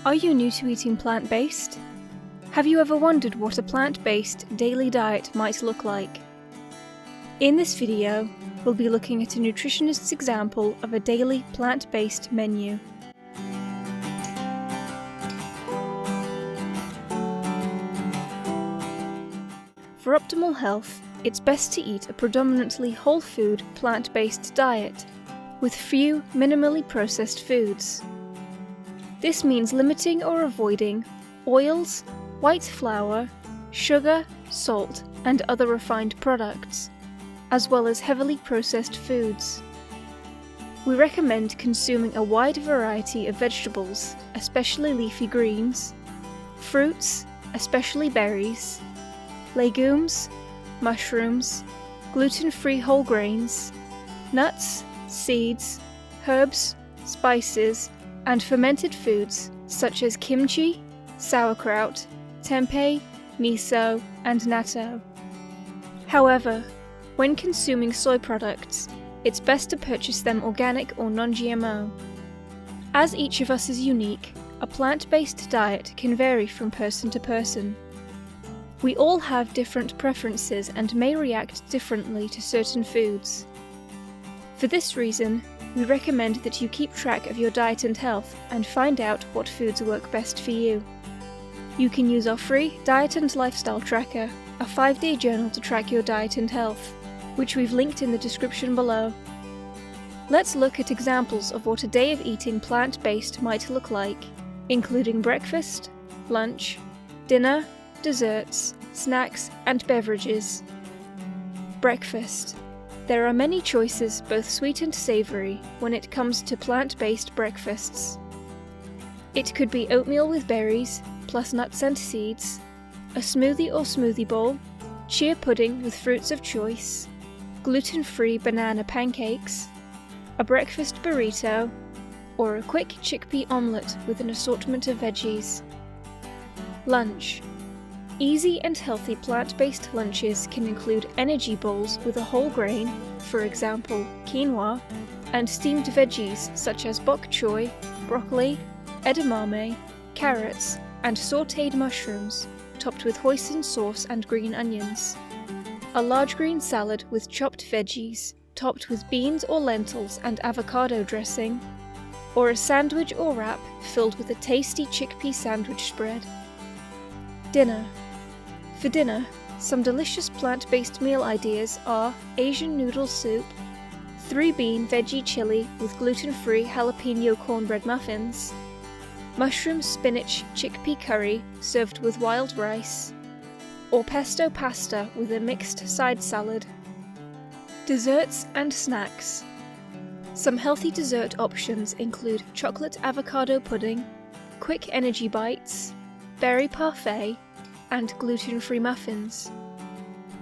Are you new to eating plant-based? Have you ever wondered what a plant-based daily diet might look like? In this video, we'll be looking at a nutritionist's example of a daily plant-based menu. For optimal health, it's best to eat a predominantly whole food, plant-based diet, with few minimally processed foods. This means limiting or avoiding oils, white flour, sugar, salt, and other refined products, as well as heavily processed foods. We recommend consuming a wide variety of vegetables, especially leafy greens, fruits, especially berries, legumes, mushrooms, gluten-free whole grains, nuts, seeds, herbs, spices, and fermented foods such as kimchi, sauerkraut, tempeh, miso, and natto. However, when consuming soy products, it's best to purchase them organic or non-GMO. As each of us is unique, a plant-based diet can vary from person to person. We all have different preferences and may react differently to certain foods. For this reason, we recommend that you keep track of your diet and health and find out what foods work best for you. You can use our free Diet and Lifestyle Tracker, a 5-day journal to track your diet and health, which we've linked in the description below. Let's look at examples of what a day of eating plant-based might look like, including breakfast, lunch, dinner, desserts, snacks, and beverages. Breakfast. There are many choices, both sweet and savoury, when it comes to plant-based breakfasts. It could be oatmeal with berries, plus nuts and seeds, a smoothie or smoothie bowl, chia pudding with fruits of choice, gluten-free banana pancakes, a breakfast burrito, or a quick chickpea omelette with an assortment of veggies. Lunch. Easy and healthy plant-based lunches can include energy bowls with a whole grain, for example, quinoa, and steamed veggies such as bok choy, broccoli, edamame, carrots, and sautéed mushrooms, topped with hoisin sauce and green onions. A large green salad with chopped veggies, topped with beans or lentils and avocado dressing, or a sandwich or wrap filled with a tasty chickpea sandwich spread. Dinner. For dinner, some delicious plant-based meal ideas are Asian noodle soup, 3-bean veggie chili with gluten-free jalapeno cornbread muffins, mushroom spinach chickpea curry served with wild rice, or pesto pasta with a mixed side salad. Desserts and snacks. Some healthy dessert options include chocolate avocado pudding, quick energy bites, berry parfait, and gluten-free muffins.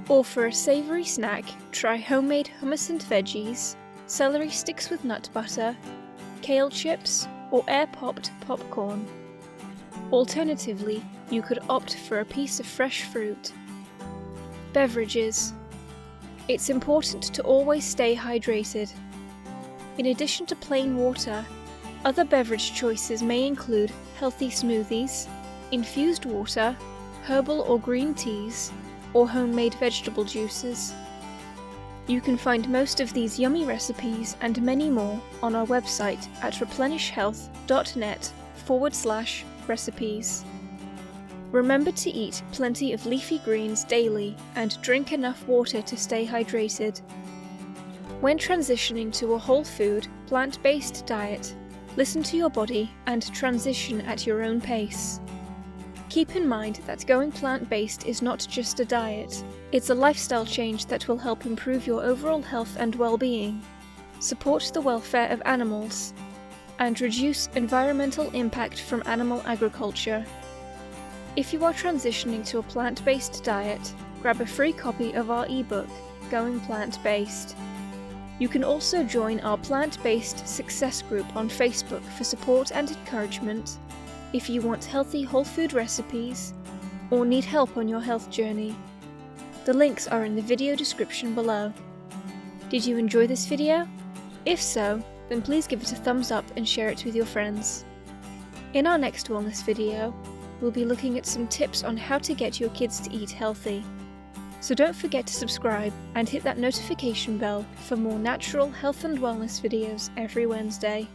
Or for a savoury snack, try homemade hummus and veggies, celery sticks with nut butter, kale chips, or air-popped popcorn. Alternatively, you could opt for a piece of fresh fruit. Beverages. It's important to always stay hydrated. In addition to plain water, other beverage choices may include healthy smoothies, infused water, herbal or green teas, or homemade vegetable juices. You can find most of these yummy recipes and many more on our website at replenishhealth.net/recipes. Remember to eat plenty of leafy greens daily and drink enough water to stay hydrated. When transitioning to a whole food, plant-based diet, listen to your body and transition at your own pace. Keep in mind that going plant-based is not just a diet, it's a lifestyle change that will help improve your overall health and well-being, support the welfare of animals, and reduce environmental impact from animal agriculture. If you are transitioning to a plant-based diet, grab a free copy of our ebook, Going Plant-Based. You can also join our plant-based success group on Facebook for support and encouragement if you want healthy whole food recipes or need help on your health journey. The links are in the video description below. Did you enjoy this video? If so, then please give it a thumbs up and share it with your friends. In our next wellness video, we'll be looking at some tips on how to get your kids to eat healthy. So don't forget to subscribe and hit that notification bell for more natural health and wellness videos every Wednesday.